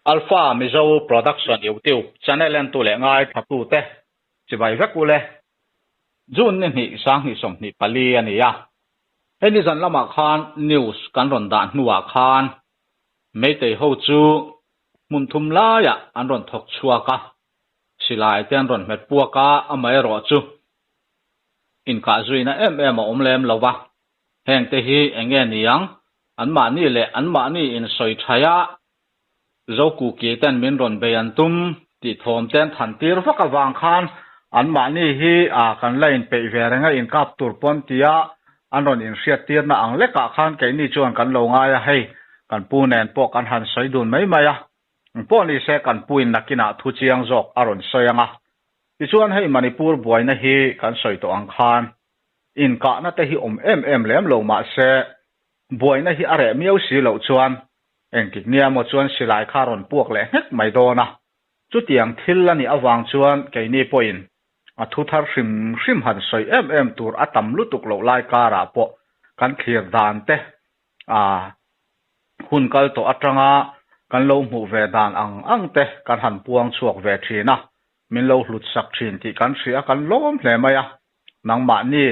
Alpha Mizo Production YouTube channel en tu le ngai thatu te chibai vekule jun ni sang ni som ni pali ania heni zan lama khan news kan ron dan nuwa khan meitei ho chu mun thum la ya an ron thok chua ka silai ten ron met puaka amai ro chu in ka zuina em omlem lowa heng te hi enge niang an ma ni le an ma ni in soi thaya zoku ke tan min ron be an tum ti thom ten than tir fa ka wang khan an ma ni hi a kan lain pe verenga in kap tur pon tia an ron in riat tir na ang le ka khan ke ni chuan kan lo nga ya hei kan pu nen po kan han soi dun mai maya po ni se kan puin nakina thu chiang jok aron soyanga ti chuan hei manipur boina hi kan soi to ang khan in ka na te hi em lem lo ma se boina hi are miau si lo chuan engkik nia mo chuan silai kharon puak le hek mai do na chu tiang thil ani awang chuan ke ni point a thu thar hrim han soi em tur atam lutuk lo lai kara po kan thlir dan te a hun kal to atanga kan lo mu ve dan ang te kan han puang chuak ve thina min lo hlut sak thin ti kan ria kan lom hle maya nang ma ni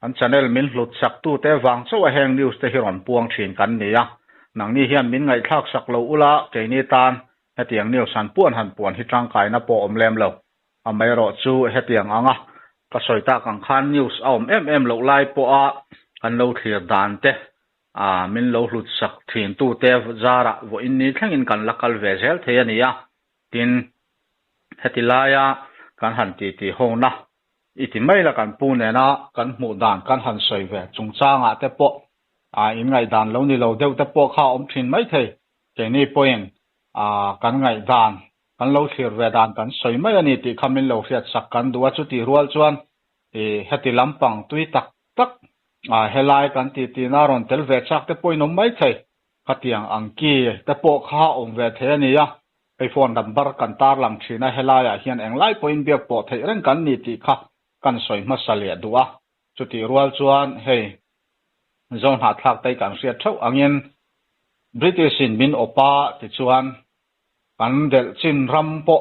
an channel min hlut sak tu te wang chaw a heng news te hiron puang thin kan nia nang ni hian min ngai thak sak lo ula ke ni tan hetiang news san puan han puan hi tang kai na po omlem lo amai ro chu hetiang anga ka soita kang khan news em lo lai po a kan lo thlir dan te min lo hlut sak thin tu te zara vo in ni thlangin kan lakal ve zel the ania tin hetilaya kan han ti hona iti mai la kan pu ne na kan mu dan kan han soi ve chung changa te po in ngai dan lo ni lo deu te po kha thin mai thei ke ni point kan ngai dan kan lo thlir ve dan kan soi mai ani ti khamin lo fiat sak kan duwa chu ti rual chuan heti lampang tui tak helai kan ti na ron tel ve chak te point mai thei khatiang angki te po kha ve the ani ya iPhone number kan tar lang thina helai a hian englai point biak po thei reng kan ni ti kha kan soi ma salia duwa chu ti rual chuan hei zon ha thak tai kan riat thau angin British in min opa ti chuan kan del chin ram po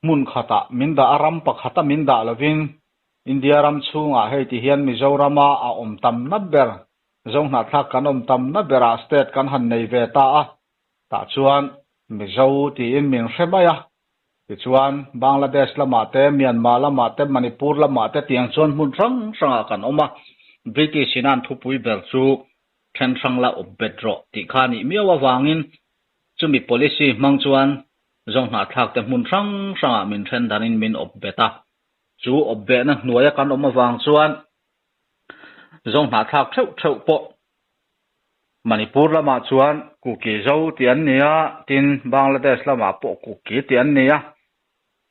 mun khata min da aram pa khata min da lovin India ram chunga hei ti hian Mizorama a tam na ber zon ha thak kan tam na bera state kan han nei ve ta chuan Mizo ti in min hrebaya ti chuan Bangladesh lama te Myanmar lama te Manipur lama te tiang chuan mun rang kan oma British inan thupui ber chu then sang la obedro ti khani miawa wangin chumi policy mangchuan zong na thak te mun rang min then danin min obeta chu obbe na hnuaya kan oma wang chuan zong na thak theu po Manipur lama chuan kuki zo ti an nia tin Bangladesh lama po kuki ti an nia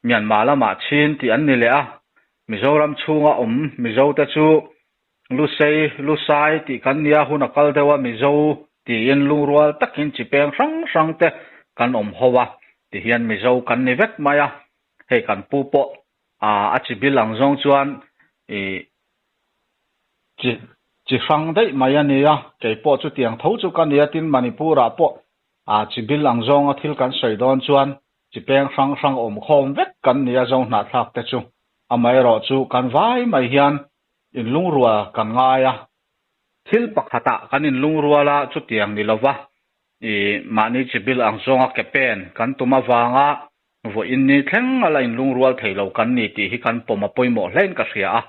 Myanmar lama chin ti an ni le a Mizoram chunga Mizo te chu Lusai ti kan nia huna kal dewa Mizo ti in lungrual takin chipeng sang te kan howa ti hian Mizo kan ni vek maya hei kan pu po achi bilang zong chuan chi sang dei maya nia ke po chu tiang tho chu kan nia tin Manipura po chi bilang zong a thil kan soi don chuan chipeng sang khom vek kan nia zong na thak te chu amai ro chu kan vai mai hian in lungrua kan ngaya thil pakhata kan in lungruala chu tiang ni lova mani chibil ang zonga kepen kan tuma wanga vo in ni thleng ala in lungrual theilo kan ni ti hi kan poma poimo hlen ka hria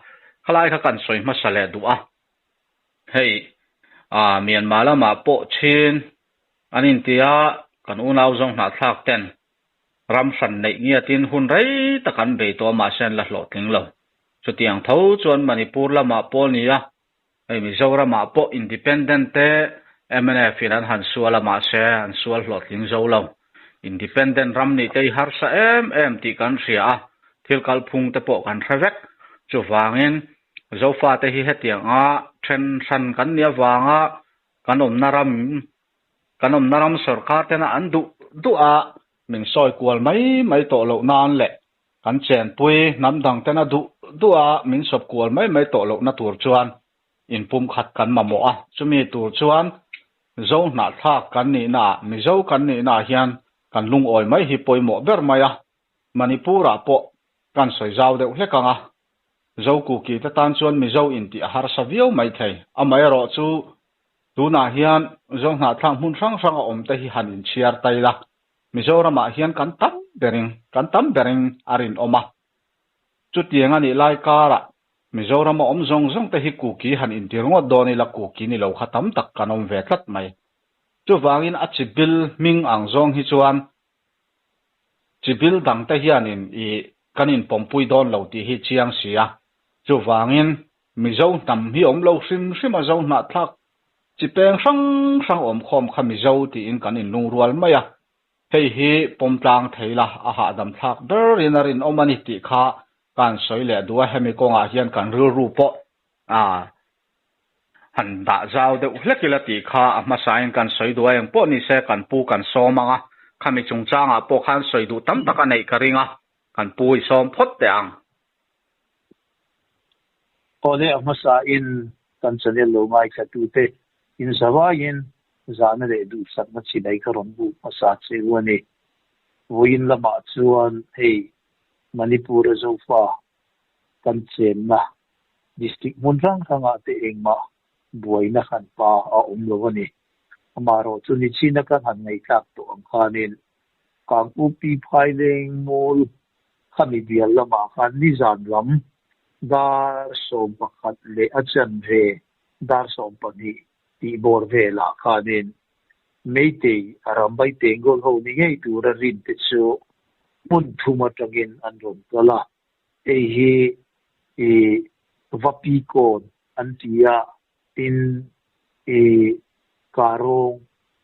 khalai kha kan soi ma sale du hei Myanmar lama po chin anin tia kan unaw zong na thak ten ram san nei ngia tin hun rei ta kan be to ma sen la hlo tling lo chu tiang tho chuan Manipur lama po nia ei Mizoram po independent te MNF inan han suala ma se an sual hlo tling zo lo independent ram ni te har sa em ti kan ria thil kal phung te po kan hravek chu wangin zofa te hi hetiang then san kan nia wanga kanom naram sarkar te na an du min soi kwal mai to lo nan le kan chen pui nam dang te na du min sop kwal mai to lo na tur chuan in pum khat kan mamo chumi tur chuan zo na thak kan ni na Mizo kan ni na hian kan lung oi mai hi poimo ber maya Manipura po kan soi zau deuh hlekanga zo ku ki ta tan chuan mi zo in ti har savio mai thei amai ro chu tuna hian zo na thlang mun sang sang a om te hi hanin chiar taila Mizorama hian kan tam bering arin oma chu tianga ni lai kara Mizorama om zong te hi ku ki han in tirngot doni la ku ki ni lo khatam tak kanom ve tlat mai chu wangin a chibil ming ang zong hi chuan chibil dang te hianin I kanin pompui don lo ti hi chiang sia chu wangin mizo tam hi om lo hrim a zo na thak chipeng sang om khom kha mizo ti in kanin lung rual maya hei hi pomtlang theila a ha dam thak berin arin omani ti kha kan soile duwa hemi konga hian kan ru po han da zau de hlekila ti kha ama sain kan soi duwa yang po ni se kan pu kan somanga khami chungchanga po khan soi du tam taka nei karinga kan pui som phot te ang ole ama sain kan chane lo mai kha tu te in zawain zana de du sakna chi dai ka ron bu asa che wani woin lama chuan hei Manipur zo fa kan chen na district munrang khanga te engma buaina khan pa a lo wani amaro chu ni china kan han ngai tak to ang khanin kang upi phaileng mol khami bial lama khan ni zan lam dar som pakhat le achan re dar som pani ti bor ve la khanin meite arambai tengol ho ni ngai tura rin te chu mun thuma tagin anron kala hi vapi kon antia in karong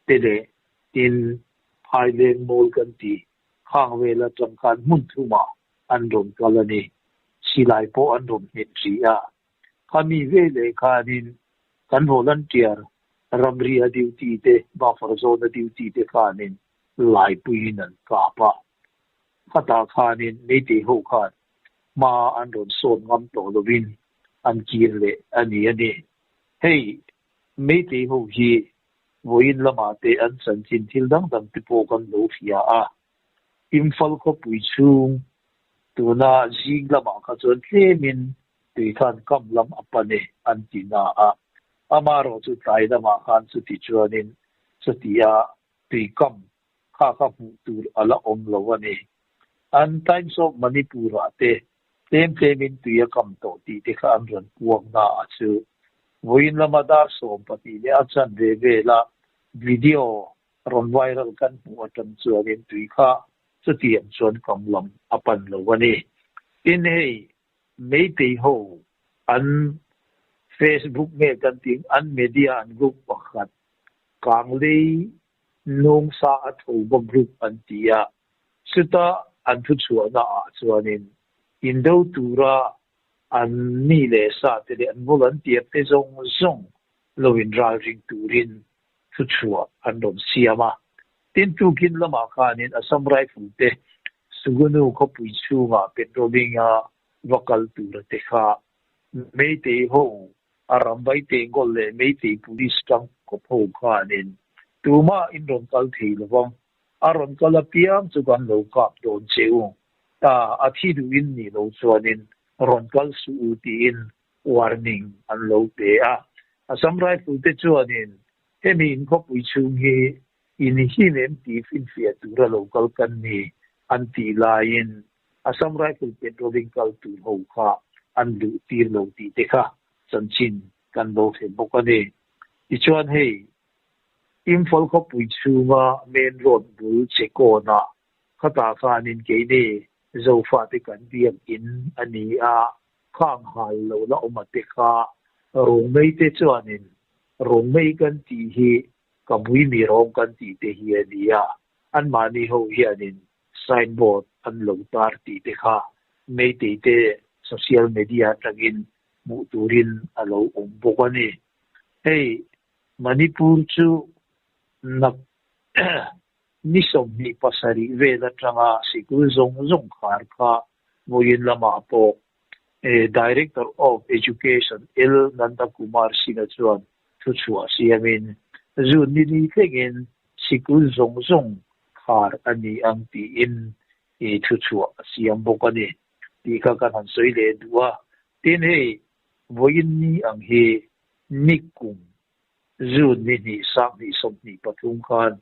tede in phaileng mol kan ti khang vela tangkan mun thuma anron kala ni silai po anron hetria kami vele khanin kan volunteer ramria duty te buffer zone duty te khanin lai puinan ka pa khata khanin meite ho khan ma anron son ngam to lovin an kirle ani hey meite ho hi voin lama te an san chin thil dang ti po kan lo fia a imfal ko pui chung tuna jing lama kha chon tlemin ti khan kam lam apane an tina a amaro chu tai lama khan chu ti chuanin chutia ti kam kha mu tur ala om lo ani an times of Manipur ate tem tuya kam to ti te kha amran puang na chu voin lama dar som pati le achan ve la video ron viral kan pu atam chuanin tui kha chutiam chuan kam lam apan lo ani in hei meite ho an Facebook me kan ting an media an group pakhat kanglei nong sa atho bo group an tia suta an thu chuana a chuanin indo tura an ni le sa te an volunteer te zong lovin driving turin thu chua an dom siama tin tu kin lama khanin asam rifle te sugunu ko pui chunga petrolling a vocal tura te kha meite ho arambai te gol le meite police tang ko pho khanin tuma in ron kal thei lawang aron kala piam chu kan lo kap don cheu ta athi du in ni lo chuanin ron kal su ti in warning an lo te a asam rifle te chuanin hemi in ko pui chung hi in hi lem ti fin fia tura local kan ni anti lain asam rifle petrolling kal tu ho kha an lu tir lo ti te kha chanchin kan lo the bokani ti chuan hei imfol ko pui chunga main road bul chekona khata khanin ke ni zofa te kan biam in ani a khang hal lo la omate kha rong mei te chuanin rong mei kan ti hi kabui mi rom kan ti te hi ania an mani ho hianin signboard an lo tar ti te kha mei te social media tagin mu turin alo bokani hey Manipur chu nak nisom ni pasari vela tranga sikul zong khar kha moyin lama po director of education il Nanda Kumar Sinachuan chuchua siamin zu ni thegin sikul zong har ani ang ti in thu chu siam bokani ti ka kan han soi le duwa tin he voin ni ang he nikum zun ni sang ni som ni pathum khan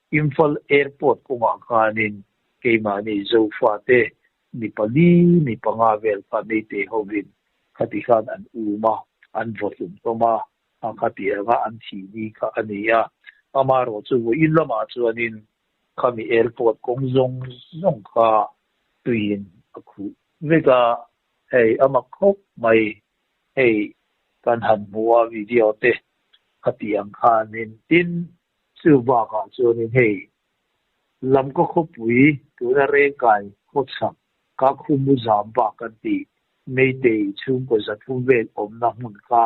Imphal airport ko nga kanin kay mani zo fate ni pali ni pangavel pa ni te hovin katikan an uma an votum toma ang katianga an ni ka aniya amaro chu in lama chu anin kami airport kong zong ka tuin aku vega hey amakok mai hey kan han buwa video te katiang kanin tin suba ka chu ni hey lam ko khopui tu na re kai khotsa ka khumu zam ba kan ti mei te chung ko za thu ve om na mun ka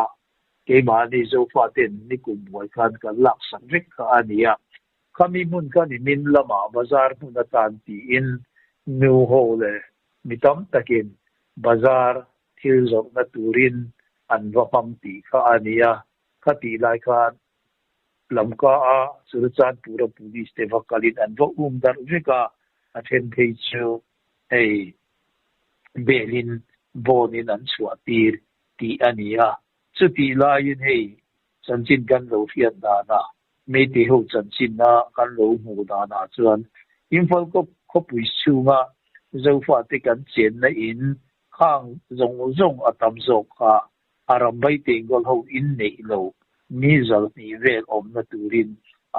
ke ma ni zo fa ten ni kum boy kan ka lak sang rek ka ania kami mun ka ni min lama bazar mun na tan ti in new hole mitam takin bazar thil zok na turin an va pam ti ka ania ka ti lai ka lamka a suruchan pura police te vakalin an vo dar veka athen thei chu ei belin bonin an chuatir ti ania chu ti lain hei chanchin kan lo fian da na me te ho chanchin na kan lo mu da na chuan Imphal ko khopui chunga zofa te kan chen na in khang zong atam zok kha arambai te gol ho in nei lo mizal ni vel om na turin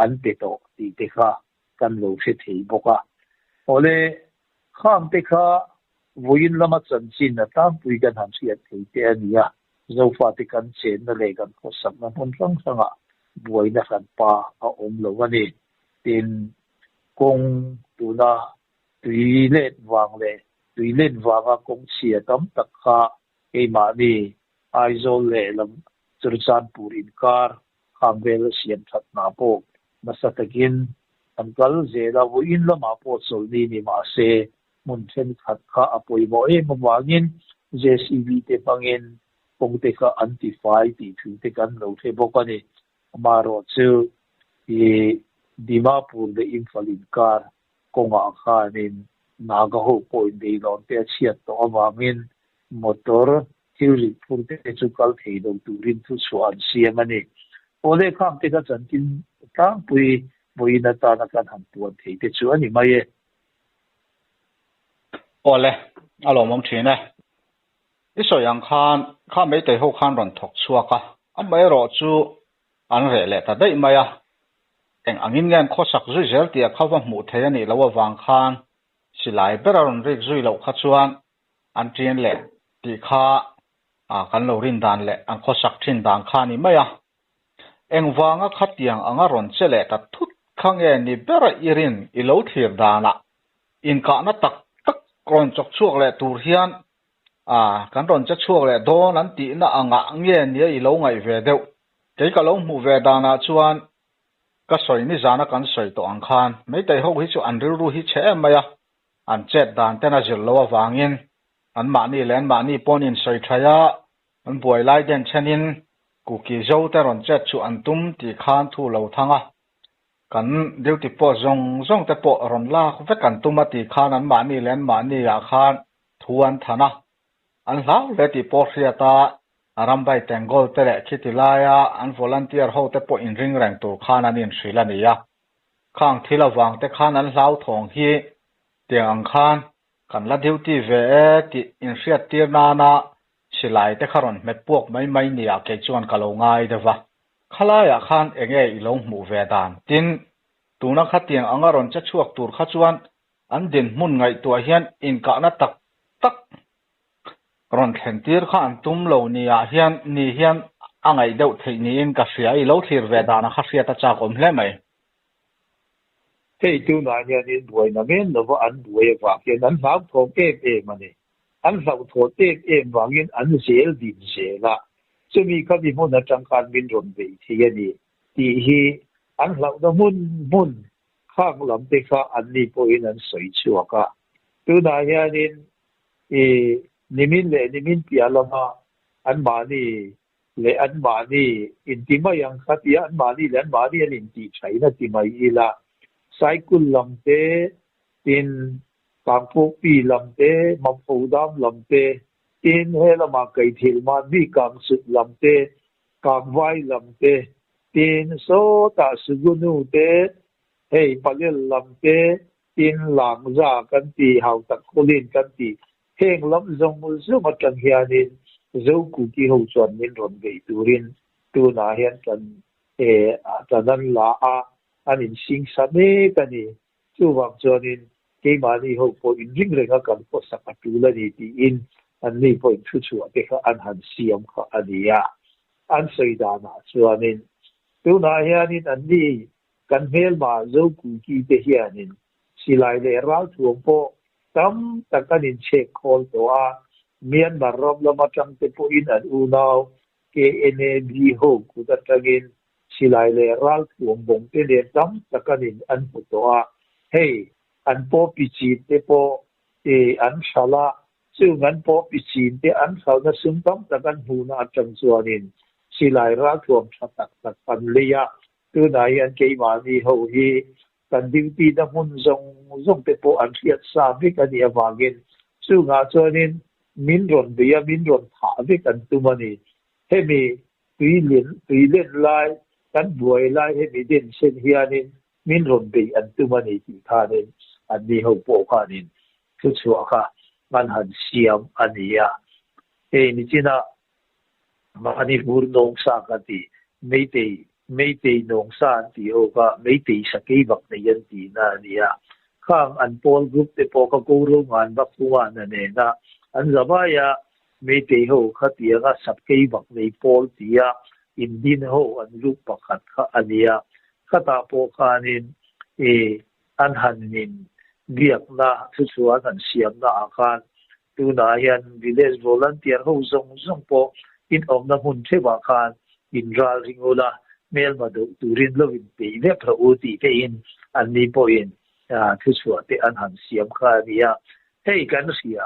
an te to ti te kha kan lo se thei boka ole kham te kha voin lama chanchin na tam pui kan ham sia thei te ania zofa te kan chen na le kan ko sak na hon sang sanga buai na san pa a om lo ani tin kong tu na tui let wanga kong sia tam tak kha e ma ni aizol le lam Suruchan purin kar khamvel siam that na po masatakin ankal zela wo in lama po solni ni ma se mun chen khat kha apoi mo e mawangin JCB te pangin pongte ka anti-fai ti thu te kan lo the bokani maro chu e Dimapur de Imphal kar konga khanin naga ho point de lon te chiat to awangin motor theory purte chu kal thei do turin thu chuan siamani ole kham te ka chantin tang pui boina ta na kan ham tuan thei te chu ani mai ole alo mom thina iso yang khan mei te ho khan ron thok chuaka amai ro chu an re le ta dei maya eng angin ngan khosak zui zel tia khawa mu thei ani lawa wang khan silai beraron rik zui lo kha chuan an tien le ti kha kan lo rin dan le an khosak thin dang kha ni maya eng wanga khatiang anga ron chele ta thut khange ni bera irin I lo thir dana in ka na tak ron chok chuak le tur hian kan ron cha chuak le don an ti na anga nge ni I lo ngai ve deuh ke ka lo mu ve dana chuan ka soi ni zana kan soi to ang khan mei te ho hi chu an ru hi che maya an chet dan tena zil lo wangin an ma ni len ma ni ponin soi thaya an buai lai den chanin ku ki zo ta ron chet chu an tum ti khan thu lo thanga kan duty po zong te po ron la ve kan tuma ti khan an ma ni len ma ni ya khan thuan thana an hlau le ti po ria ta arambai tengol te le khitilaya an volunteer ho te po in ring rang tu khan an in shilani ya khang thila wang te khan an hlau thong hi tiang ang khan kan la duty ve ti in riat tir na silai te kharon met puak mai ni a ke chuan kalo ngai dewa khala ya khan enge I lo mu ve dan tin tuna khatiang angaron cha chuak tur kha chuan an din mun ngai tua hian in ka na tak ron thlen tir kha an tum lo ni a hian angai deuh thei ni in ka sia I lo thir ve dan kha sia ta cha kom hle mai Hey tu na nya ni buai na men no an buai wa ke nan hau tho ke mani an hau tho te wangin an zel din zela chumi ka bi mo na changkan min ron ve thi ani ti hi an hlau da mun khang lam te kha an ni po in an soi chuaka tu na nya ni nimin pia lama an ma ni le an ma ni in ti ma yang kha ti an ma ni an in ti chai na ti mai ila ไซกุลลำเตตินกางพวกปีลำเตมัมพูดามลำเตตินเฮลมาไกทิลมาบีกางสุดลำเตกางไวลำเตตินโซตาสุกุนูเตเฮปะเลลลำเตตินหลังจากันตีหาวตักโคลินกันตีเฮงลำจงมุลมากันเฮียนินเจ้ากูที่หูจวนมินรอนเบตูรินตูนาเฮียนกันจันนันลาอันนี้สิงสามีกันนี่จู่วังจวนินเกี่ยมานี่เขาพออินริงเรื่องกันพอสักตูละนี่ตีอินอันนี้พออินชุดชัวเด็กอันหันเสียมเขาอันนี้อันสุดานาจวนินตูนาเฮียนินอันนี้กันเฮลมาเจ้ากูที่เฮียนินสิไลเลราทวงพอตั้มตะกันนินเช็คคอลตัวเมียนบารอบละมาจังเตปอินอันอูนาวเกเอเนบีโฮกุตัดกินสิไลเลรัลทวงบงเตเดตั้มตะกันนินอันพุตัวเฮอันพอปิจิเตปอันชาลาซึ่งอันพอปิจิเตอันชาลาซึ่งตั้มตะกันหูนาจังจวนินสิไลรัลทวงชัตักตักปันเลียตัวนายอันเกมานีโฮฮีกันดิวตีดมุนจงเตปอันเสียสาบิกันเนียวากินซึ่งอาจวนินมินรอนเบียมินรอนถาวิกันตุมันนี่ให้มีตุยเล่นไล่กันบวยไล่ให้มีเด่นเช่นเฮียนินมินรอนเบียอันตุมันนี่ที่ท่านินอันนี้เขาโปกานินคือชัวค่ะมันหันเสียมอันนี้นี่จีน่ามันนี่บูรนงสากันที่ไม่ตีนงสาที่เขาก็ไม่ตีสกีบักในยันตีนั่นนี่ข้างอันพอลกรุ๊ปเตปอกกูรุงานบักตัวนั่นเองนะอันสบายไม่เที่ยวขัดเยอะสับเกี่ยวกับในพอลที่อินดินหัวอันรูปประคัดข้าอันนี้ขัดพอขานินอันหันนินเบียกนะสุดส่วนอันเสียมนะอาการตัวนายอันวิเลสวอลันเทียร์หัวทรงพออินอมน้ำหุ่นเทวาคารอินรัลริงโอลาเมลมาดูตูรินโลวินปีเวพระอุติเตอินอันนี้พออินสุดส่วนที่อันหันเสียมข้านี้ให้กันเสีย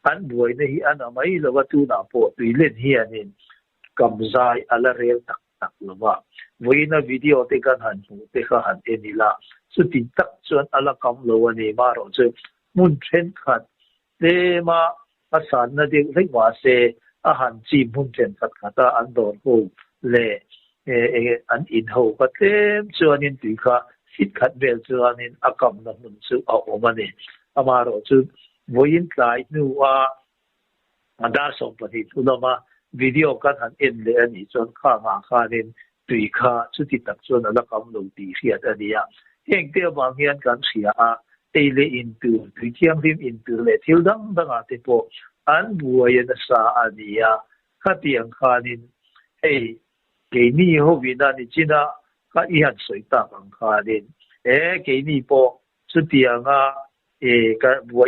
อันบวยนี่อันไม่ละว่าตูน่าพอตุยเล่นเฮียนินกำใจอะไรเรียลตักละว่าวันนี้วิดีโอที่กันหันหูที่เขาหันเอ็นี่ละสุดที่ตักส่วนอะไรกำละวันนี้มาเราจะมุนเทนขัดเดมาอาสารนั่นเองเรียกว่าเสอาหารจีมุนเทนขัดขัดอันโดนหูเล่อันอินหูก็เต็มส่วนนี้ตุยค่ะสิทธิ์ขัดเบลส่วนนี้อากำละมุนสุเอาออกมาเนี่ยอามาเราจะวันกลายนูว่าอันดาส่งปฏิทุนมาวิดีโอกันหันเอ็นเลยอันนี้จนข้างอาคารนี้ตุยข้าสุดที่ตักส่วนแล้วกำลังตีเสียอันนี้เองเดียวบางเงี้ยกันเสียเอเลอินตูตุยเทียมริมอินตูเลยทิลดังอาทิตย์พออันบัวยันสาอันนี้ข้าเตียงข้านี้เอเกนี่หัววินานี่จีน่าข้าอีหันสวยตาบังข้านี้เกนี่พอสุดที่กันบัว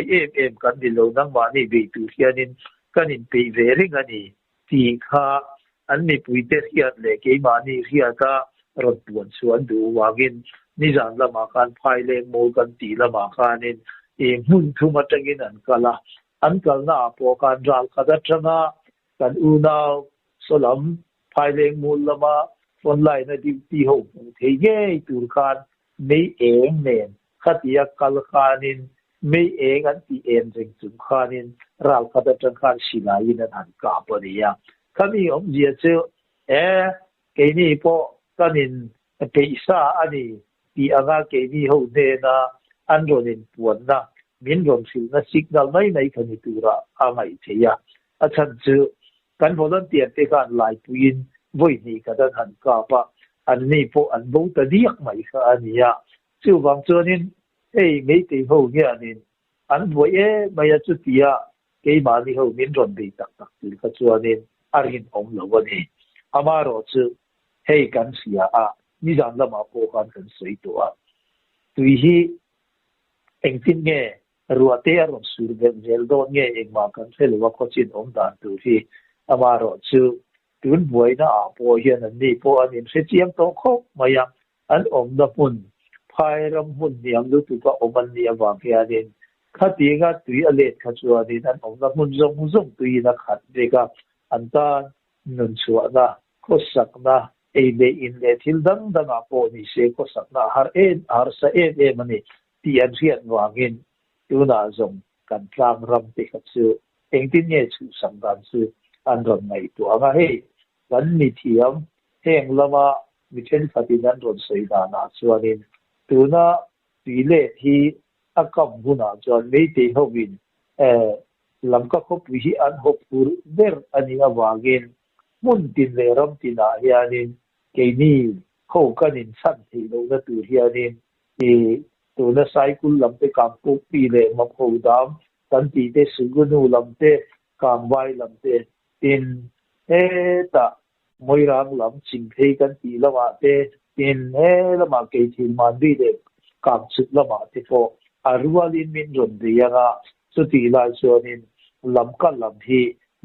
กันดิโลนังมานี่เบตูเฮียนินกันอินปีเวริงอันนี้ที่ข้าอันนี้ปุยเตเฮียเลยเกมานี่เฮียตารถด่วนสวนดูวากินนิจันละมาการพายเลงโมกันตีละมาการนินมุนทุมาจังกินอันกะละอันกะละพอการรัลขัดจังกันอูนาวสลัมพายเลงมูลละมาฟอนไลน์นะที่หงเทียตูร์คานไม่เนี่ยขัดยาคัลคานินไม่อันที่ริงจุมขานินรัลขัดจังการศิลายินันหันกาปนิยาข้ามีเจียเจ้าเกนี่พอกันนินเปิศาอันนี้ที่อ่างเกนี่เขาเดินอันโดนินปวนนะมินรอนสิลนะสิกนัลไม่ในคันนี้ตัวระอ่างไอเทียอาจารย์เจ้ากันพอนั้นเตียนเตกันไล่ปุยินวันนี้ขัดหันกาปะอันนี้พออันบูตเดียกไม่ค่ะอันนี้เจ้าบางส่วนนินไม่ตีเขาเนี่ยนินอันบัวไม่ยากจุดที่เกี่ยมานี่เขามินรอนดีตักที่เขาส่วนนินอารินอมละวันนี้อามาโรจูกันเสียนี่จันละมาโปกันสวยตัวตุยฮีเองทิ้งเงี้ยรัวเทียร์สุดเจลโดนเงี้ยเองมากันเสร็จว่าเขาจินอมดานตุยฮีอามาโรจูตุนบวยนะโปเฮียนันนี่โปอันนี้เสียเจียมโตโคมายังอันอมดาพุนพายรำหุ่นเนียมดูตัวก็อมันเนียบางแค่นี้ข้าตีก็ตุยอเลดข้าชัวนี่นั่นอมดาพุนจงตุยนะขัดเด็กอันตานุนชัวนะโคสักนะ le in le thil dang dang a po ni se ko sakna har sa mani ti an riat wangin tuna zong kan tlang ram te khat chu engtin nge chu samdan chu an ron ngai tu anga he kan ni thiam heng lama mi chen khatin an ron sei da na chuanin tuna ti le thi akam buna chuan mei te howin lamka khop hi an hop pur ber ani awagin mun tin le ram tina hianin keini kho kanin san thi lo na tu hianin tu na cycle lamte kam pu pi le ma kho dam tan ti te sugunu lamte kam vai lamte tin ta moirang lam ching thei kan ti lawa te tin lama ke thin man bi de kam chut lama te ko arwalin min ron rianga chuti lai chuanin lamka lam hi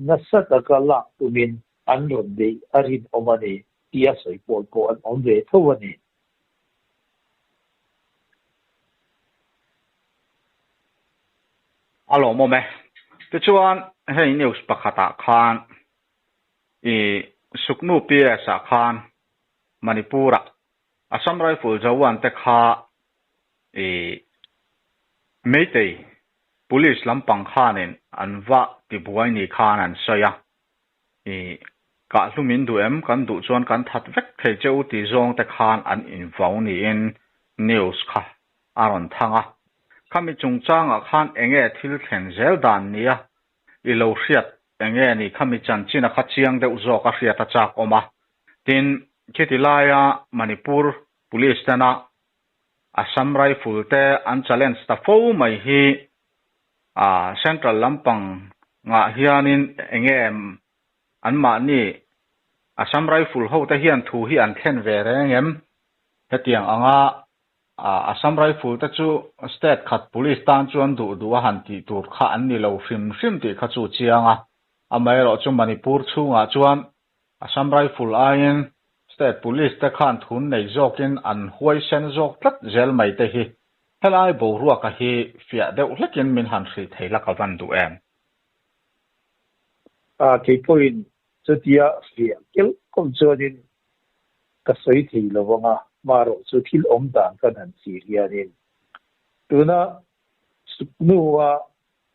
nasataka lak tumin an ron de arin omani tia soi pol ko an om ve thowani alo mo me te chuan hei news pakhata khan suknu ps a khan manipura assam rifle jawan te kha meitei police lampang khanin anwa ti buai ni khan an soya ka hlumin du em kan du chuan kan that vek thei cheu ti zong te khan an invo ni in news kha aron thanga kami chungchang a khan enge thil thlen zel dan nia I lo hriat enge ni kami chan china kha chiang deuh zawk a hriat a chak oma tin khitilaya manipur police tana assam rifle te an challenge ta fo mai hi central lampang nga hianin engem an ma ni assam rifle ho ta hian thu hi an thlen ve rengem hetiang anga assam rifle ta chu state khat police tan chuan du a han ti tur kha an ni lo hrim ti kha chu chianga amai ro chu manipur chunga chuan assam rifle ain state police te khan thun nei zokin an huai sen zok tlat zel mai te hi helai bo ruwa ka hi fia deuh hlekin min han hri theila ka van du em ke point chutia fia kel kom chuanin ka soi thei lawanga maro chu thil om dan kan han chi hianin tuna suknuwa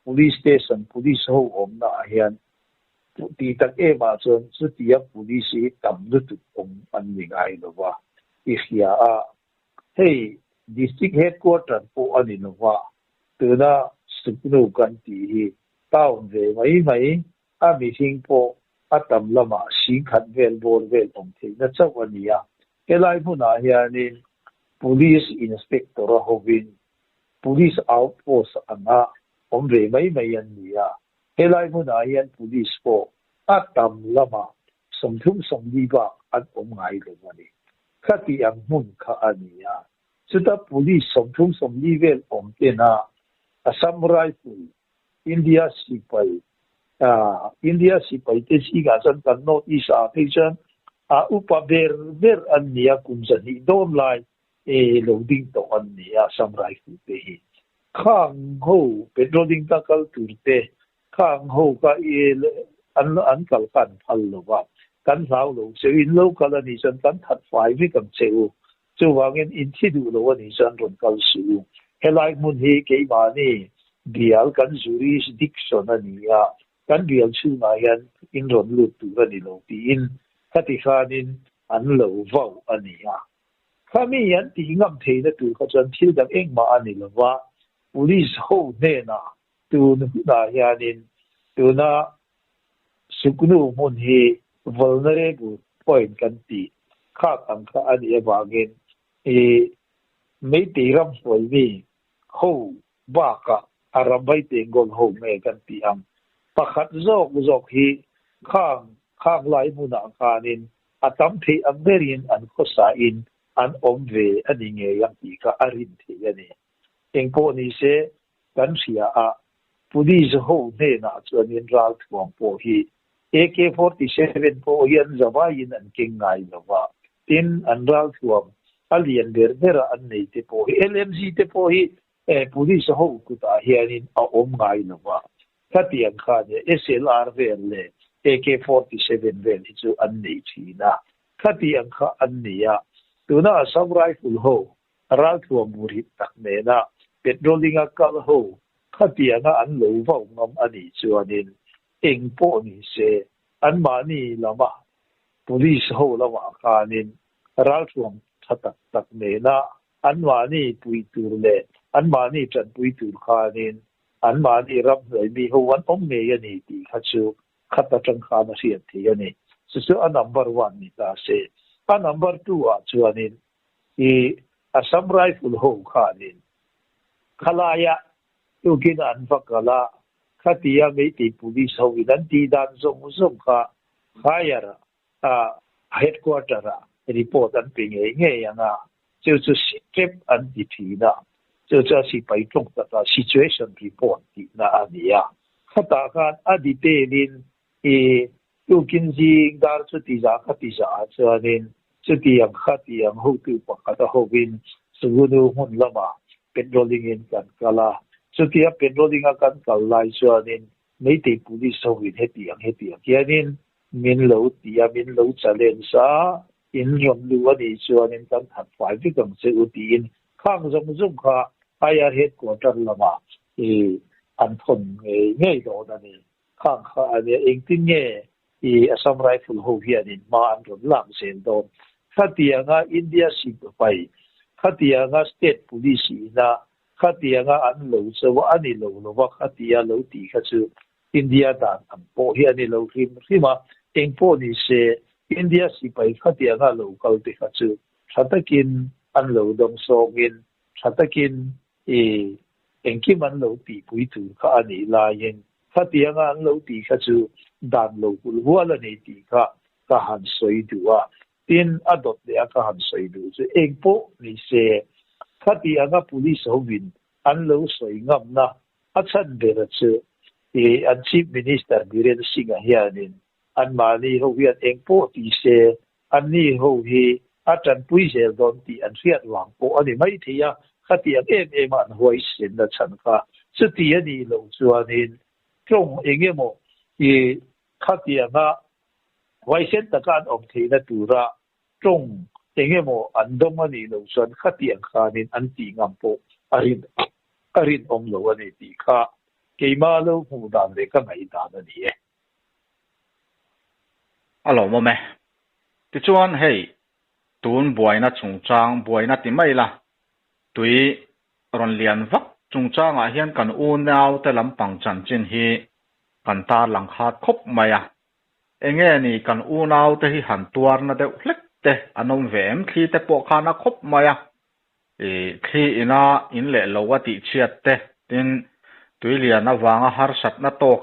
police station police ho om na hian ti tak ema chon chutia police tam du tu om an ni ngai lawa I hia a hey district headquarters po ani lawa tuna suknu kan ti hi town ve mai a meeting po atam lama sing khat vel bor vel om thei na chawania kelai huna hianin police inspector hovin police outpost anga om ve mai an nia helai huna hian police po atam lama somthum somdi ba an om ngai lewani khati ang mun kha ania chuta police somthum somdi vel om tena assam rifle india sipai te si ga san kan no isa picture upa ber an nia kumjani don lai loading to an nia assam rifle te hi khang ho petroling ta kal turte khang ho ka an kal kan phal lowa kan lau lo se in local ani san kan that fai vi kam cheu chu wangin in thi du lo ani san ron kal su helai mun he ke ma ni dial kan jurisdiction ania kan dial chu na yan in ron lu tu ani lo ti in khati khanin an lo vau ania khami yan ti ngam thei na tu kha chan thil dang eng ma ani lawa police ho ne na tu na yanin tu na suknu mun he vulnerable point kan ti kha tang kha ani awagin mei te ram foi mi ho ba ka arabai te gol ho me kan ti am pakhat zok hi khang lai muna kanin atam the amerian an khosa in an omve ani nge yang ti ka arin the ani engpo ni se kan sia a police ho ne na chuanin ral thuam po hi AK47 po yan zawain an kingai lawa tin an ral thuam alian bera an nei te po hi LMG te po hi police ho kuta hianin a om ngai lawa khatiang kha ne SLR vel le AK47 vel chu an nei thina khát tiếng khát anh nia tu na samurai full ho ral thua murit tak ne na petroling a kal ho khát tiếng anh lâu vào ngâm anh cho nên eng po ni se an ma ni lama police ho lama kanin ral thua tak ne na an ma ni pui tur le an ma ni chan pui tur kanin an ma ni ram le mi ho wan om me ya ni ti kha chu khata chang kha na sian thi ya ni so a number 1 ni ta se a number 2 a chuanin I a samurai full ho khanin khalaya tu kin an vakala khatia me ti police ho idan ti dan zong kha khayara a headquarter a report an ping nge yanga chu step an di thina chu si pai tlong ta situation report ti na ania khata khan aditelin tu kin ji dar chu ti za khati za chuanin chu ti ang khati ang ho tu pakata ho win sugunu hun lama petroling in kan kala chu ti a petroling a kan kal lai chuanin nei te police ho win heti ang kianin min lo ti a min lo challenge sa in yom lu ani chuanin kan that fai vi kam se u ti in khang zum kha aya headquarter lama an thon nge do da ni khang kha ani eng tin nge Assam Rifle ho hianin ma an ron lam sen don khatianga India si pai khatianga state police na khatianga an lo chawa ani lo wa khatia lo ti kha chu India dan an po hiani lo rima eng po ni se India si pai khatianga lo kal te kha chu thatakin an lo dong songin thatakin engki man lo ti pui tu kha ani la yen khatianga an lo ti kha chu dan lo kul wala nei ti ka han soi duwa tin adot le ka han soi du chu engpo ni se khatianga police ho win an lo soi ngam na achan bera chu an chief minister Biren Singh hianin an mani ho hian engpo ti se an ni ho hi achan pui sel don ti an riat wang po ani mai thia khatiang em an hoi sin na chan kha chu ti ani lo chuanin trong engemo khatianga waisen takan om theina tura trong engemo andom ani lo chuan khatiang khanin an ti ngam po arin om lo ani ti kha keima lo hu dan le ka ngai dan ani alo mo me ti chuan hei tun buaina chungchang buaina ti mai la tui ron lian vak chungchang a hian kan u nau te lampang chan chin hi kan ta lang khat khop maya enge ni kan u nau te hi han tuar na de hlek te anom vem thli te po khana khop maya thli ina in le lo wa ti chiat te tin tui lian na wanga har sat na tok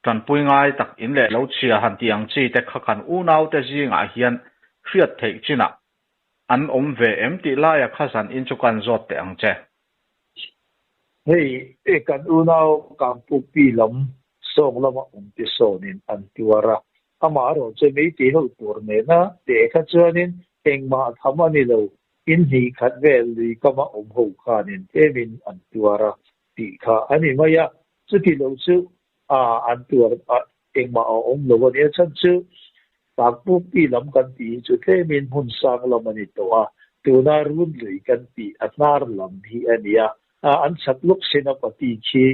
tan pui ngai tak in le lo chia han tiang chi te kha kan u nau te jinga hian hriat thei china an om ve em ti la ya khasan in chu kan zot te ang che hei kan u nau kam pu pi lam song lama ti sonin an tiwara amaro che mei ti ho tur me na te kha chuanin engma thamani lo in hi khat vel li kama ho khanin emin an tiwara ti kha ani maya chu ti lo chu an tuar engma lo ni chan chu tak pu pi lam kan ti chu emin hun sang lamani to tu na run lui kan ti atnar lam hi ania an chatluk senapati chi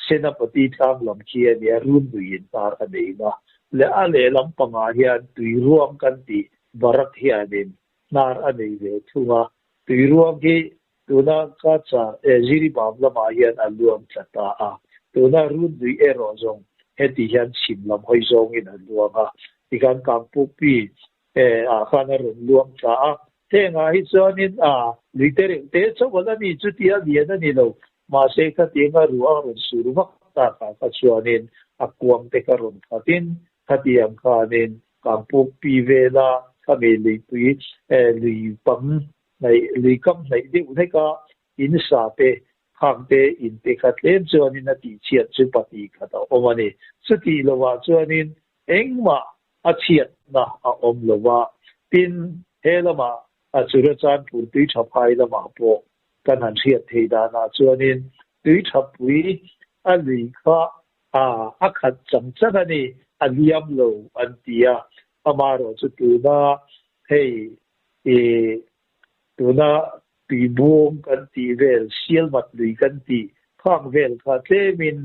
senapati tham lam chi ania run duin tar aneina le ale lam panga hian tui ruam kan ti barat hianin nar anei ve thunga tui ruam ki tuna ka cha jiri bam lama hian aluam chata tuna run dui ero zong heti hian chim lam hoi zong in aluanga tikan kampu pi khana rum luam cha te nga hi chonin litere te chawala ni chutia liana ni lo ma se kha tinga ruwa ron suruwa ta ka chuanin akwam te ka ron khatin khatiam khanin kampu pi vela kami li pui li pam nei li kam nei de unai ka in sa pe khang te in te khatlem chuanin ati chiat chu pati khata omani chuti lowa chuanin engma achiat na om lowa tin helama chura chan pur tui thapai lama po kan han chiat theida na chuanin tui thapui ali kha akhat chamchani aliam lo antia amaro chu tu na hey tu na pi buông kan ti vel sial mat lui kan ti khang vel kha tlemin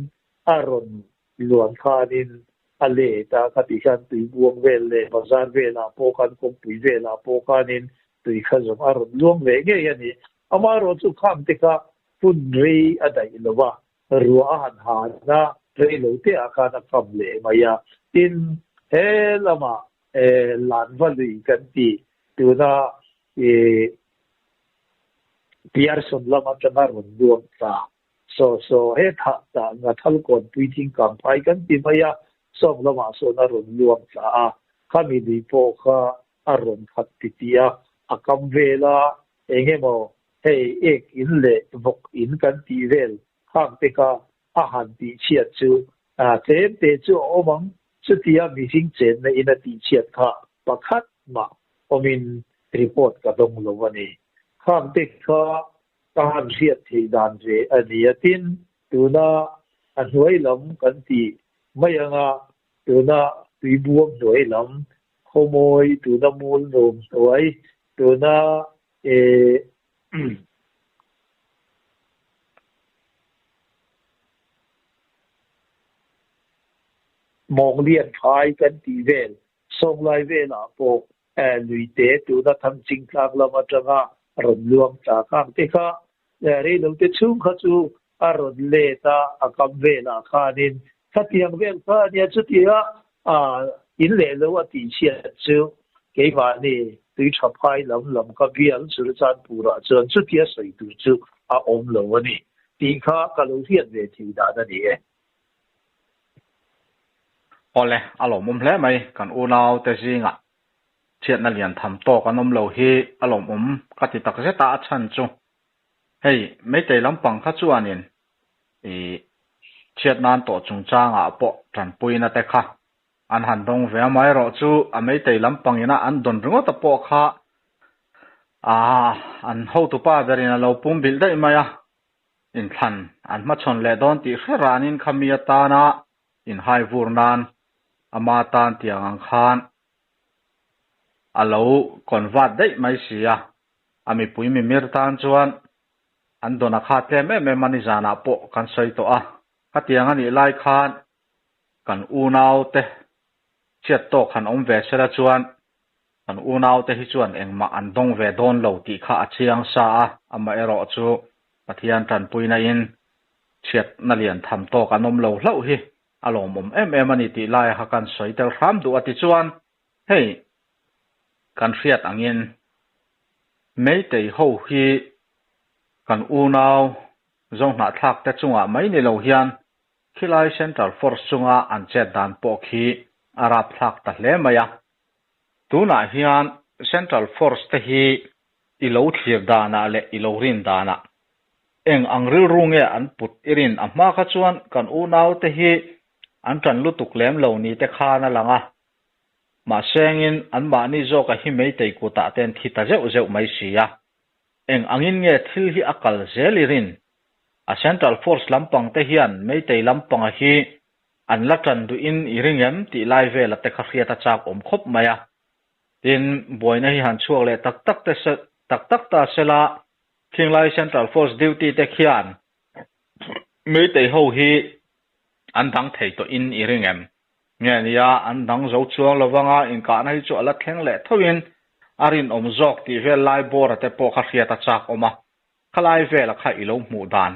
aron luan khanin ale ta ka ti khan tui buông vel le bazar vela po kan kong pui vela po kanin tui kha zom aron luang ve nge yani amaro chu kham te ka pun rei adai lowa ruwa han ha na rei lo te aka na kam le maya tin he lama lan valui kan ti tu na Pearson lama changa ron luang ta so he tha ta nga thal kon tweeting kam phai kan ti maya som lama so na ron luang ta a khami di po kha aron khat ti tia akam vela engemo hey ek in le vok in kan ti vel khang te ka a han ti chiat chu tem te chu omang chu tia mi sing chen na ina ti chiat kha pakhat ma omin report ka dong lo wani khang te kha tahan riat thei dan re ani atin tuna anhuai lam kan ti mayanga tuna tui buam noi lam khomoi tuna mul nom toi tuna mong lian khai kan ti vel song lai vela po lui te tuna tham ching thak lama tanga ron luang ta kang te kha re lo te chung kha chu aron le ta akam vela khanin khatiang vel kha nia chu tia in le lo ati chia chu ke ba ni tui chha phai lam ka bial chu chan pura chon chu tia sai tu chu a om lo ni ti kha ka lo hian ve thi da da ni ole alo mum hle mai kan u nau te zinga thiat na lian tham to kanom lo hi alom ka ti tak zeta a chan chu hei me te lampang kha chuanin thiat nan to chung changa po tran puina te kha an han dong ve mai ro chu a me te lampang ina an don ringo ta po kha an ho tu pa berina lo pum bil dai maya in than an ma chon le don ti khranin khamia ta na in hai vurnan ama tan tiang ang khan alo convert dai mai sia ami pui mi mir tan chuan an dona kha tle me mani jana po kan sei to a katiang ani lai khan kan u nau te chiat to khan om ve sera chuan kan u nau te hi chuan engma an dong ve don lo ti kha achiang sa a ama ero chu pathian tan puina in chiat na lian tham to kanom lo hlau hi alom em ani ti lai ha kan sei tel ram du ati chuan hei kan riat angin mei te ho hi kan u nau zong na thak te chunga mai ni lo hian khilai central force chunga an che dan po khi arab thak ta hle maya tuna hian central force te hi i lo thlir dana le i lo rin dana eng angril runge an put irin amma kha chuan kan u nau te hi an tran lu tuk lem lo ni te kha na langa ma sengin an ma ni zo ka hi mei te ku ta ten thi ta zeu mai sia eng angin nge thil hi akal zelirin a central force lampang te hian mei te lampang a hi an la tran du in iringem ti lai vela te kha khria ta chak om khop maya tin boina hi han chuak le tak tak ta sela thinglai central force duty te khian mei te ho hi an dang thei to in iringem nge nia an dang zo chuang lawanga in ka na hi chu ala thleng le thoin arin om zok ti vel lai bor te po kha khria ta chak oma khalai vel kha ilo mu dan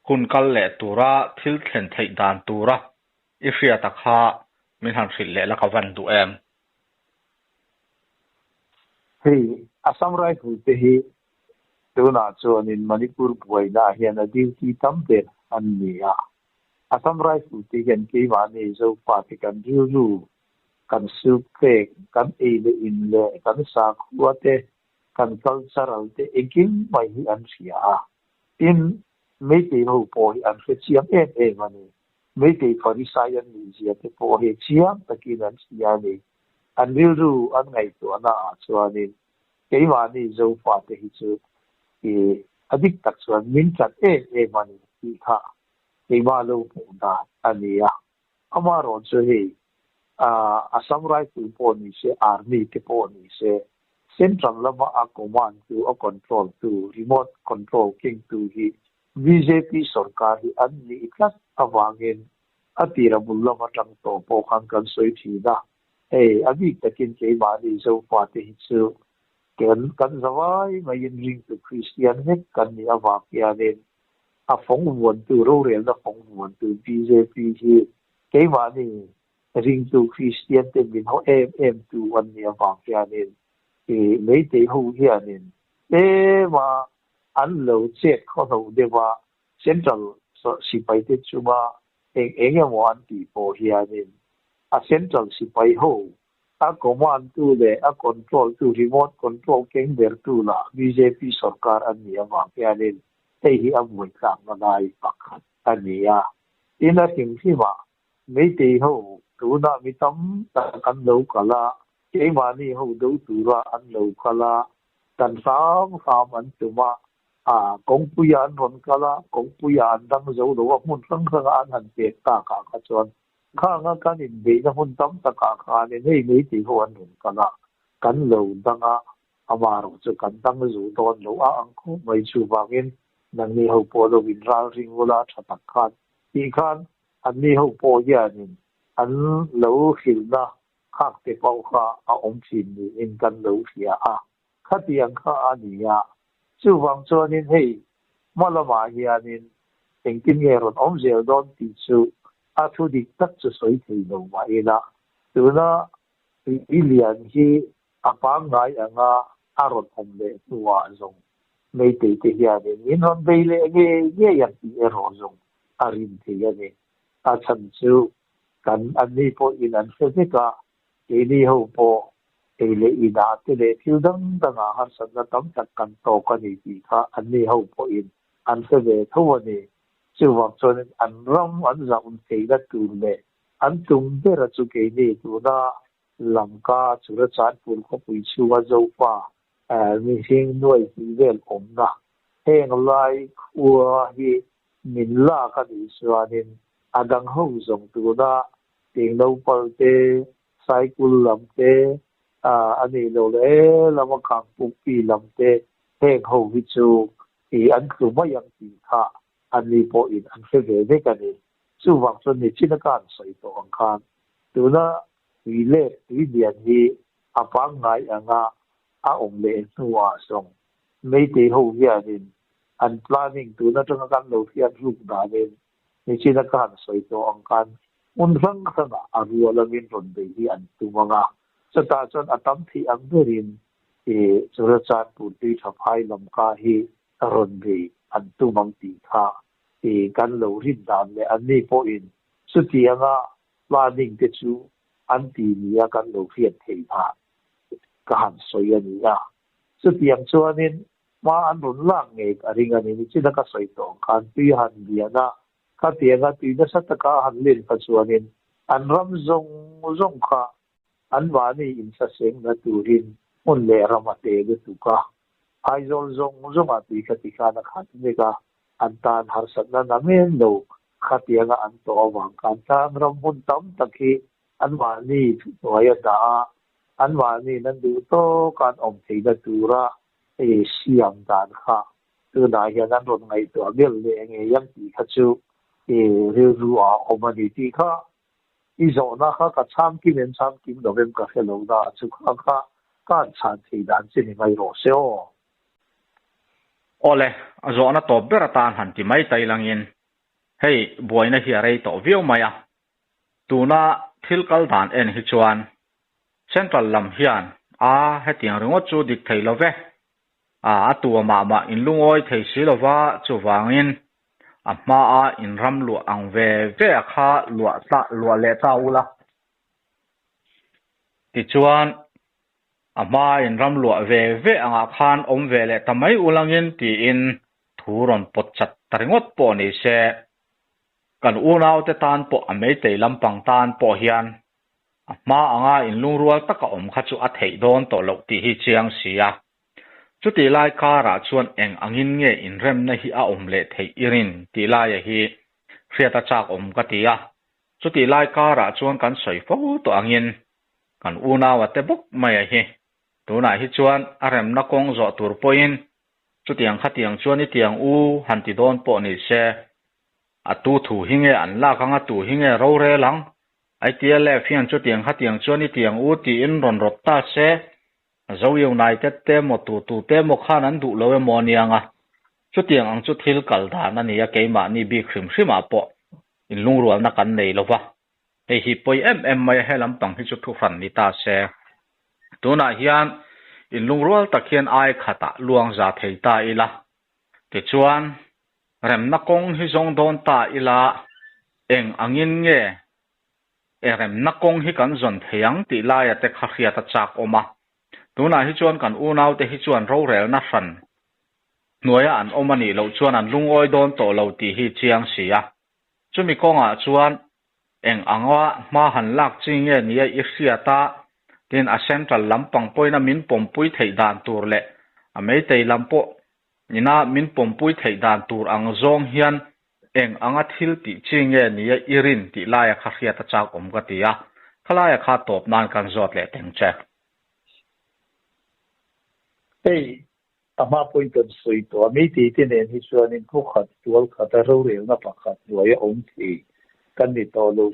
kun kal le tura thil thlen thei dan tura i khria ta kha min han khil le la ka van du em hei asam rai hu te hi tuna chuan in manipur buaina hian a duty tam te an ni a asam rai hu te hian ke ma ni zo pa ti kan ru kan su ke kan e le in le kan sa khwa te kan cultural te ekin mai hi an sia in me te ho po hi an fe chiam mani me te phari sayan ni sia te po he chiam takin an sia ni an ru an ngai to na a chuan in ke ma ni zo pa te hi chu adik tak chuan min chat mani hi kha ke ma lo po da ania amaro chu hi a samurai tu po ni se army te po ni se central lama a command to a control to remote control king to hi BJP sarkar hi an ni itlas awangin atira bulla matang to po khang kan soi thina abi takin ke mani so pate hi chu kan zawai mai ring to Christian he kan ni awa pia nen a phong won tu ro rel da phong won tu BJP hi ke mani ring to Christian te bin ho em tu wan ni awa pia nen mấy tỷ hưu hiện nên thế mà anh lâu chết có đầu để mà central si bay thế chứ mà anh em muốn tỷ bộ hiện nên central si bay hưu command tu le control tu remote control keng ber tu la BJP sarkar an ni ama kya nên thế hi amoi kam na dai pakhat an ni ya ina him hi ma mấy tỷ hưu tu na mi tam ta kan lo kala cái mà đi hậu đấu tự ra ăn lâu kala tan sam sam ăn tự mà công phu ăn hồn kala công phu ăn đang dấu đồ muốn sang sang ăn hành tiệc cả cả cả chọn khang cái nhìn bị nó muốn tắm tất cả cả nên hay mấy thì hồn hồn kala cắn lâu đang mà rồi cho cắn đang dấu đồ lâu ăn không mấy chú vàng in năng ni hậu po đồ vin ra ring vula chặt khăn thì khăn anh ni hậu po ya nên anh lâu hiểu na khác tế bảo khá ông xin ni in căn lâu phía khá tiếng khá ni chú vang cho nên hay mà là mà hi nên tình kinh nghe rồi ông dễ đón tí chú thu đi tất cho soi thì đâu mà ina từ na ý liền hi bang ngay rồi ông lệ tua dùng mấy tỷ thì hi nên in hôn bây lệ nghe yang tí rồi dùng rin thì nên chân chú cần anh đi po in anh sẽ biết cả cái đi hậu po cái lệ ina cái lệ thiếu đắng đắng har san na tam tak kan to ka ni ti kha an ni hậu po in an se ve tho ni chu wa cho nên an ram an za un te da tu le an tum de ra chu ke ni tu na lam ka chu ra chan pul ko pui chu wa zo pa mi sing noi ti vel om na heng lai khua hi min la ka ni swanin adang ho zong tu na ting no pal te cycle lam te ani lo le lam khang pu pi lam te heng ho vi chu thì anh cứ mấy yang ti kha anh đi po in anh sẽ về với cái này chú vọng cho nên chỉ là cái sợi tổ anh khan từ đó vì lệ vì điện thì bang ngay ông lệ nuôi xong mấy tỷ hậu gia đình anh planning từ đó trong cái đầu tiên lúc đó nên chỉ là cái sợi tổ anh khan muốn răng sang rùa là mình chuẩn bị thì anh tu mà cho ta cho tâm thì anh đến thì cho ra chan tu đi thắp hai làm ca hi rồi thì anh tu mong tì kha thì căn lâu rin đam le anh đi po in suốt tiếng planning cái chú anh tì nia căn lâu phiền thầy thà cái hàn soi anh nia suốt tiếng cho nên mà anh muốn lang nghề cái ring anh ấy chỉ là cái soi tổ kan tuy hàn bia na cái tiếng tuy nó sát cái hàn lên cái cho nên anh ram zong zong kha anh vani in sa seng na turin mun le ramate de tu ka ai zol zong ati khatika na khat me ka antan har satna namen lo khatia ga an to awang kan ta ram hun tam takhi anwani toya da anwani nan du to kan om thei da tura siam dan kha tu na ya nan ron ngai to bel le nge yam ti khachu ru ru omani ti kha izo na kha ka cham ki men cham kim do bem ka hello da chu kha kan chan thei dan chin ngai ro seo ole zo na to bera tan han ti mai tai langin hei boina hi arei to view maya tuna thilkal dan en hi chuan central lam hian hetiang ringo chu dik thei love tu ma in lungoi thei silova chu wangin ma in ram lu ang ve kha lu le ta ula ti chuan ama in ram lu ve anga khan om ve le tamai ulangin ti in thuron pot chat taringot po ni se kan unaw te tan po amei te lampang tan po hian ma anga in lungrual taka om kha chu a thei don to lo ti hi chiang sia chuti lai kara chuan eng angin nge in rem na hi a om le thei irin ti lai hi hriata chak om ka tia chuti lai kara chuan kan soi fo to angin kan unaw te bok mai hi tuna hi chuan arem na kong zo tur poin chu tiang kha tiang chuan ni tiang u han ti don po ni se atu thu hinge an la kanga tu hinge ro re lang ai tia le fian chu tiang kha tiang chuan ni tiang u ti in ron rot ta se zo yo nai te mo tu te mo khan an du lo e mo nianga chu tiang ang chu thil kal da na ni ya keima ni bi khrim hima po in lung rual na kan nei lova hei hi poi em mai helam pang hi chu thu ran ni ta se tuna hian in lung rual takhian ai khata luang za thei ta ila ti chuan rem na kong hi zong don ta ila eng angin nge rem na kong hi kan zon theyang ti la ya te kha khia ta chak oma tuna hi chuan kan u nau te hi chuan ro rel na ran nuaya an omani lo chuan an lung oi don to lo ti hi chiang sia chumi konga chuan eng angwa ma han lak chinge nia i hriata tin a central lampang poina min pompui thei dan tur le a meitei lampo nina min pompui thei dan tur ang zong hian eng anga thil ti chinge nia irin ti laia kha hriata chak om ka tia khalaya kha top nan kan zot le teng che hey ama point kan soi to mi ti tin en hi chuan in khu khat tual khata ro rel na pakhat nuaya om thi kan ni to lo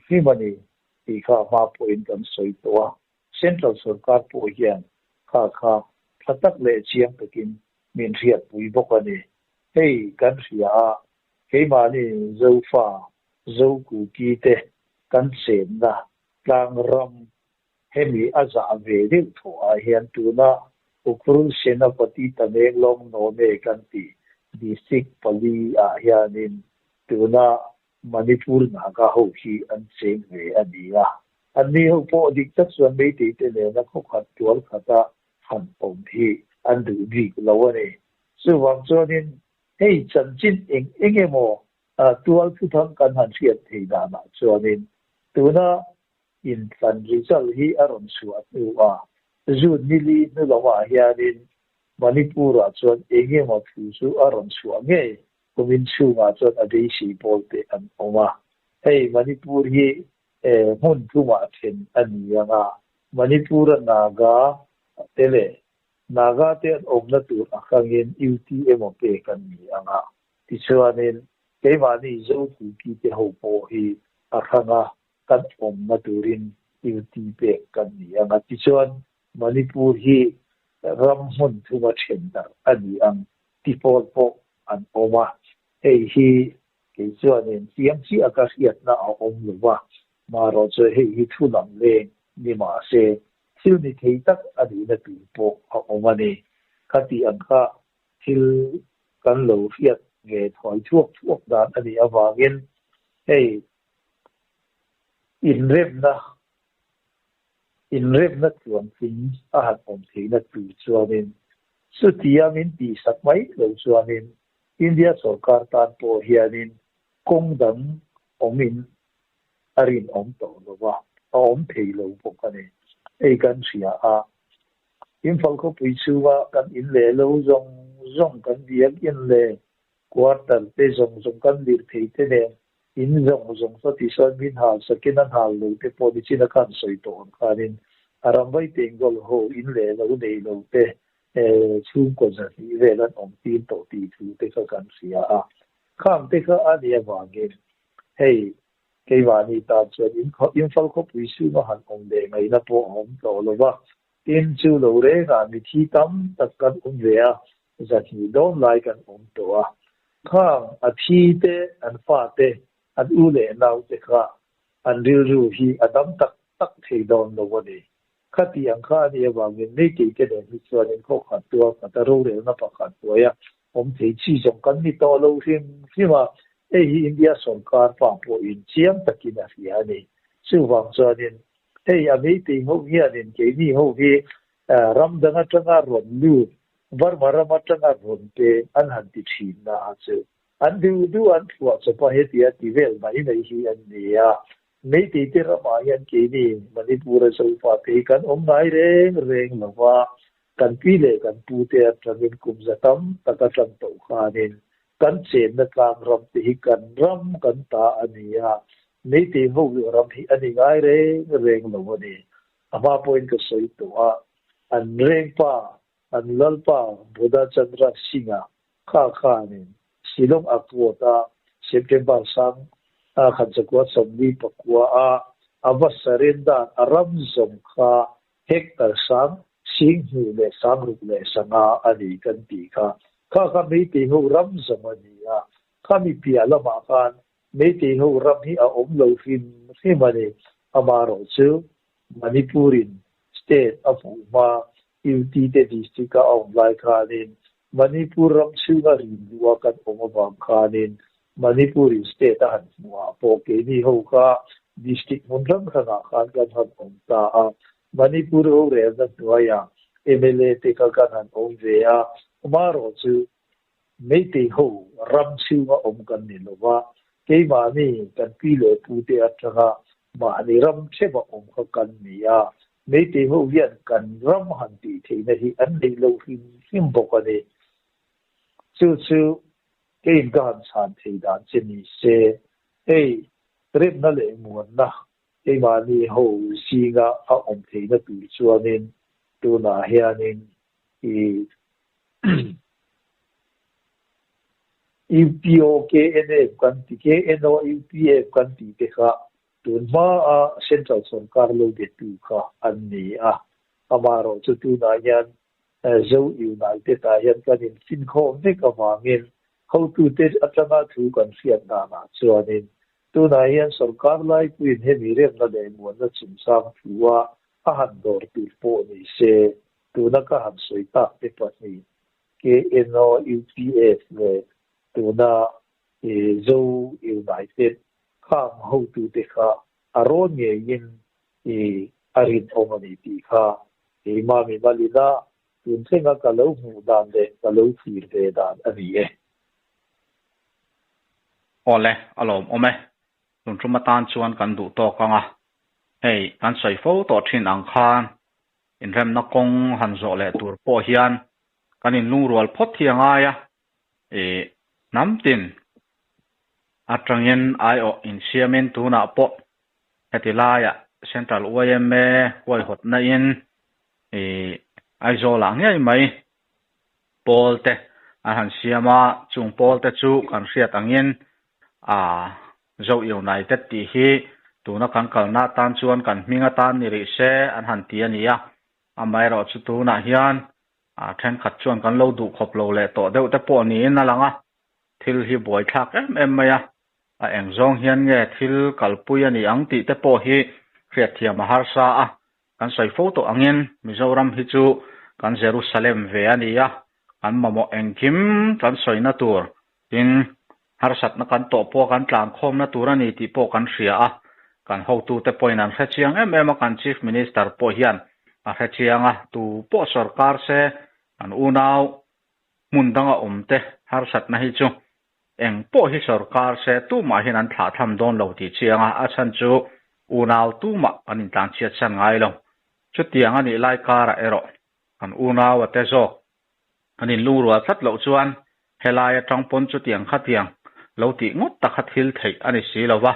fi mani ti kha ma point kan soi to central sarkar po hian kha thatak le chiang takin min riat pui bok ani hey kan ria ke ma ni zo fa zo ku ki te kan sen na tlang ram hemi aza ve dil tho a hian tu na ukrul senapati tamelong no me kanti district pali a hianin tuna manipur naga ho hi an cheng ve ania ani ho po dik tak suan me te te le na kho khat tual khata han om hi an du bi lawani so wang chonin hei chanchin engemo tual thu tham kan han riat thei da na chonin tuna in san result hi aron suat a zu nili no lawa hianin manipur a chuan enge ma thu su aron suwa nge komin chu nga chuan a dei si bolte an oma hei manipur hi mun thu ma then ani anga manipur naga tele naga te om na tur akhangin UTM pe kan ni anga ti chuanin ke mani zo ku ki te ho po hi akhanga kan om na turin UTP kan ni anga ti chuan manipur hi ramhun thuma thenda ani ang tipol po an oma hei hi ke chuanin tiang chi akasiat na a om luwa ma ro che hei hi thulam le ni ma se thil ni thei tak ani na tu po a omani khati angkha thil kan lo riat nge thoi thuak dan ani awangin hei in rem na tuan thing a hat om thei na tu chuanin sutia min ti sakmai lo chuanin India sarkar tan po hianin kongdam omin arin om to lowa om thei lo pokani ei kan sia a infal ko puichuwa kan in le lo zong kan diak in le quarter te zong kan dir thei te ne in zong so ti son min hal sakinan hal lo te po di china kan soi to kanin arambai tengol ho in le lo dei lo te chu ko za hi velan om tin to ti thu te ka kan sia a kham te ka adia wangin hei ke wani ta chuan in fal ko puisu ma han om de ngai na po om to lo wa in chu lo re ga mi thi tam tak kan ve a za hi don like an om to a kham a thi te an fa te an u le nau te kha an ru hi adam tak thei don lo wa ni khati ang kha ni wangin nei ke de hi chuan in ko khat tu ka ta ro re na pa khat to ya om thei chi jong kan ni to lo him ma ei India sarkar pa po in chiang takin a hiani chu wang chuanin ei a mei te ho hianin ke ni ho hi ram danga tanga ron lu var marama tanga ron te an han ti thin na a chu an du an thua cha pa he ti a ti vel mai nei hi an nia mei te ra ma yan ke ni manipur so pa te kan om ngai reng lawa kan pi le kan pu te travin kum zatam taka tram to khanin kan chen na tlang ram te hi kan ram kan ta ania nei te ho ram hi ani ngai reng lo ni ama point ka soi to a อันเร่งป้าอันลัลป้าบุดาจันทราสิงห์ข้านี่สิลงอักวตาเซปเทมเบอร์สังขันจักรวาสมดีปกัวอาวัสเรนดาอารมสมข้าเฮกตาสังสิงห์เลสังรุกเลสังอันนี้กันตีข้ามีตีหูรำสมนีข้ามีเปียละมากันมีตีหูรำที่อมโลฟินที่มันนี่อามารอจูมณิปุรินสเตทอฟูมาอิวตีเตดิสติกาอมไลคานินมณิปุรรำชื่อรินดัวกันอมบางคานินมณิปุรินสเตทหันมัวโปเกนี่หูข้าดิสติกมุนรังขณะขันกันหันอมตามณิปุรหูเรียนนักตัวอย่างเอเมเลติกากันหันอมเวียมารอจูไม่ตีหูรำชื่อว่าอมกันนี่หรือว่าเกี่ยมานี่กันพี่เลปูเตอัตระมานี่รำเชื่อว่าอมเขากันนี่ไม่ตีหูเวียนกันรำหันตีที่นี่อันนี้เราหิมบอกกันนี่ชื่อเกี่ยกันสันที่ด่านเจนี่เซ่เเรียบนั่นเลยมวนนะเกี่ยมานี่หูสิงะอมที่นั่นตัวชวนนินตัวนาเฮียนินUPOKNF กันที่ KNOUPF กันที่เด็กตัวมาเซ็นทรัลสงครามโลกเด็ดดูค่ะอันนี้อามาเราจะดูนายนเจ้าอยู่ในเด็ดนายนกันinสินค้าเด็กมาเงินเขาตัวเด็ดอาจารย์ถูกกันเสียนานาส่วนนี้ตัวนายนสงครามไล่คุยเห็นมีเรื่องนั่นเองมวนนั่นสินสามผัวหันดอร์ตัวโปนี่เสตัวนักหันสวยตาเด็กนี่ KNOUPF เลยตัวน่ะเจ้าอยู่ในเด็ดข้างหูตัวเด็กอารมณ์เย็นอารินองค์นี้ที่มามีมาลีน่าตัวเส้นก็เล่าหูดันเด็กก็เล่าฟีร์เดดันอันนี้โอ้เลยอารมณ์โอ้ไหมลุงชุมาตานชวนกันดูต่อกันกันใส่โฟต่อทิ้งอังคารอินเทมนักกงหันโซเลตัวโปเฮียนกันอินลุงรัวพดเทียงน้ำตินอัตรังเงินไอโออินเชียเมนตูน่าปอเฮติลายเซ็นทรัลวายเมวายหดนั่นไอโซหลังเนี่ยไหมปอลเตอันหันเชียมาจุงปอลเตจูกันเสียตังเงินเจ้าอยู่ในเต็ดตีฮีตูนักขันกันนาตันชวนกันมิงตันนิริเซอันหันเตียนี่ไม่รอจุตูน่าเฮียนแทนขัดชวนกันเราดูขบเราเลยต่อเดี๋ยวแต่ปอนี้นั่นหลังทิลฮีบอยทักไม่เอ็งจงเฮียนเงทิลกัลปุยนี่อังติแต่ปอฮีเขียดเทียมหาสากันใส่โฟโต้อังเงินมิโซรัมฮิจูกันเยรูซาเล็มเวียนี่กันมาโมเอ็งคิมกันใส่นาตัวทินหาสัตว์นักกันโตปอกันกลางคมนาตัวนี่ที่ปอกันเสียกันhow tu te poinan khachiang kan chief minister po hian khachianga tu po sarkar se an unaw mundanga umte harsat na hi chu eng po hi sarkar se tu ma hin an thla tham don lo ti chianga a chan chu unaw tu ma anin tang chia chan ngai lo chu tiang ani lai kara ero an unaw ate zo anin lurwa that lo chuan helaya tangpon chu tiang khatiang lo ti ngot ta khathil thei ani si lo wa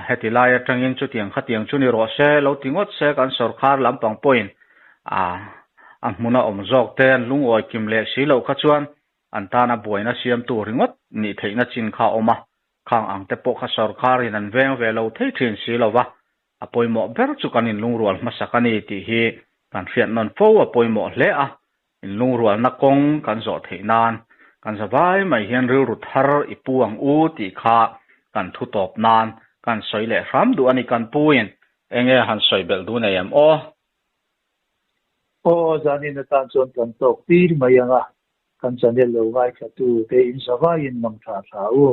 heti lai tangin chu tiang khatiang chu ni ro se lo tingot se kan sarkar lampang point muna omjok ten lungoi kimle si lo kha chuan antana boina siam tu ringot ni theina chin kha oma khang ang te po kha sarkar in an veng ve lo thei thin si lo wa apoimo ber chu kanin lungrual masakani ti hi kan fian non fo apoimo hle in lungrual na kong kan zo theinan kan zawai mai hian ru ru thar ipuang u ti kha kan thu top nan kan soi le ram du ani kan puin enge han soi bel du nei am zani na tan chon kan tok tir mayanga kan chanel lo ngai khatu te in sawa in mang tha u